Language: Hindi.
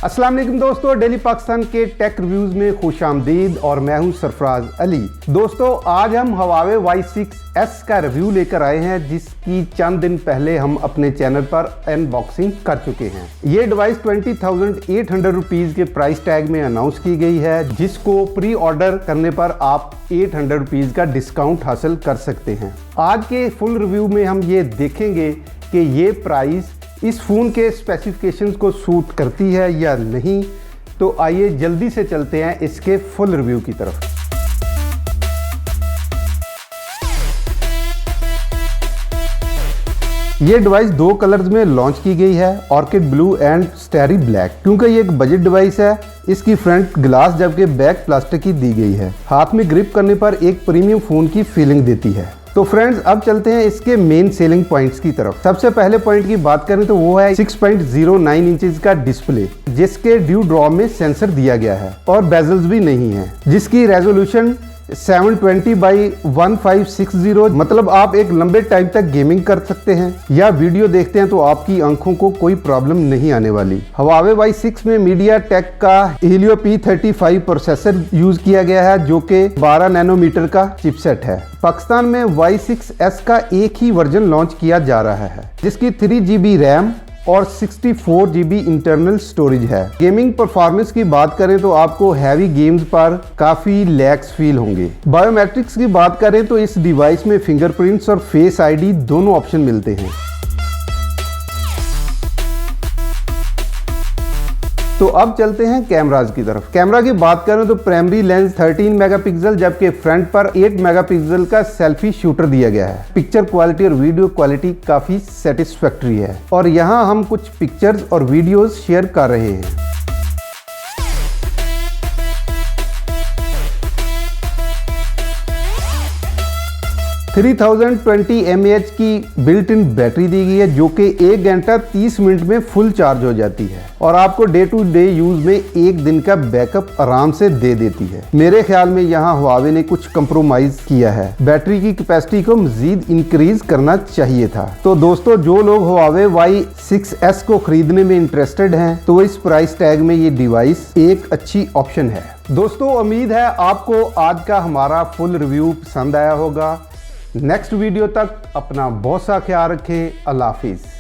अस्सलाम वालेकुम दोस्तों, डेली पाकिस्तान के टेक रिव्यूज में खुशामदीद और मैं हूं सरफराज अली। दोस्तों, आज हम Huawei Y6s का रिव्यू लेकर आए हैं, जिसकी चंद दिन पहले हम अपने चैनल पर अनबॉक्सिंग कर चुके हैं। ये डिवाइस 20,800 रुपीज के प्राइस टैग में अनाउंस की गई है, जिसको प्री ऑर्डर करने पर आप 800 रुपीज का डिस्काउंट हासिल कर सकते हैं। आज के फुल रिव्यू में हम ये देखेंगे कि ये प्राइस इस फ़ोन के स्पेसिफिकेशंस को सूट करती है या नहीं। तो आइए जल्दी से चलते हैं इसके फुल रिव्यू की तरफ। ये डिवाइस दो कलर्स में लॉन्च की गई है, orchid blue and starry black. क्योंकि ये एक बजट डिवाइस है, इसकी फ्रंट ग्लास जबकि बैक प्लास्टिक की दी गई है। हाथ में ग्रिप करने पर एक प्रीमियम फ़ोन की फीलिंग देती है। तो फ्रेंड्स, अब चलते हैं इसके मेन सेलिंग पॉइंट्स की तरफ। सबसे पहले पॉइंट की बात करें तो वो है 6.09 इंचेस का डिस्प्ले, जिसके ड्यू ड्रॉप में सेंसर दिया गया है और बेजल्स भी नहीं है, जिसकी रेजोल्यूशन 720x1560, मतलब आप एक लंबे टाइम तक गेमिंग कर सकते हैं या वीडियो देखते हैं तो आपकी आंखों को कोई प्रॉब्लम नहीं आने वाली। Huawei Y6 में MediaTek का Helio P35 प्रोसेसर यूज किया गया है, जो कि 12 नैनोमीटर का चिपसेट है। पाकिस्तान में Y6s का एक ही वर्जन लॉन्च किया जा रहा है, जिसकी 3GB रैम और 64GB इंटरनल स्टोरेज है। गेमिंग परफॉर्मेंस की बात करें तो आपको हैवी गेम्स पर काफ़ी लैग्स फील होंगे। बायोमेट्रिक्स की बात करें तो इस डिवाइस में फिंगरप्रिंट्स और फेस आईडी दोनों ऑप्शन मिलते हैं। तो अब चलते हैं कैमराज की तरफ। कैमरा की बात करें तो प्राइमरी लेंस 13 मेगापिक्सल, जबकि फ्रंट पर 8 मेगापिक्सल का सेल्फी शूटर दिया गया है। पिक्चर क्वालिटी और वीडियो क्वालिटी काफी सेटिस्फैक्टरी है और यहाँ हम कुछ पिक्चर्स और वीडियोस शेयर कर रहे हैं। 3020 mAh की बिल्ट इन बैटरी दी गई है, जो कि 1 घंटा 30 मिनट में फुल चार्ज हो जाती है और आपको डे टू डे यूज में 1 दिन का बैकअप आराम से दे देती है। मेरे ख्याल में यहाँ Huawei ने कुछ कंप्रोमाइज किया है, बैटरी की कैपेसिटी को मजीद इंक्रीज करना चाहिए था। तो दोस्तों, जो लोग Huawei Y6s को खरीदने में इंटरेस्टेड हैं, तो इस प्राइस टैग में ये डिवाइस एक अच्छी ऑप्शन है। दोस्तों, उम्मीद है आपको आज का हमारा फुल रिव्यू पसंद आया होगा। नेक्स्ट वीडियो तक अपना बहुत सा ख्याल रखें। अल्लाह हाफिज़।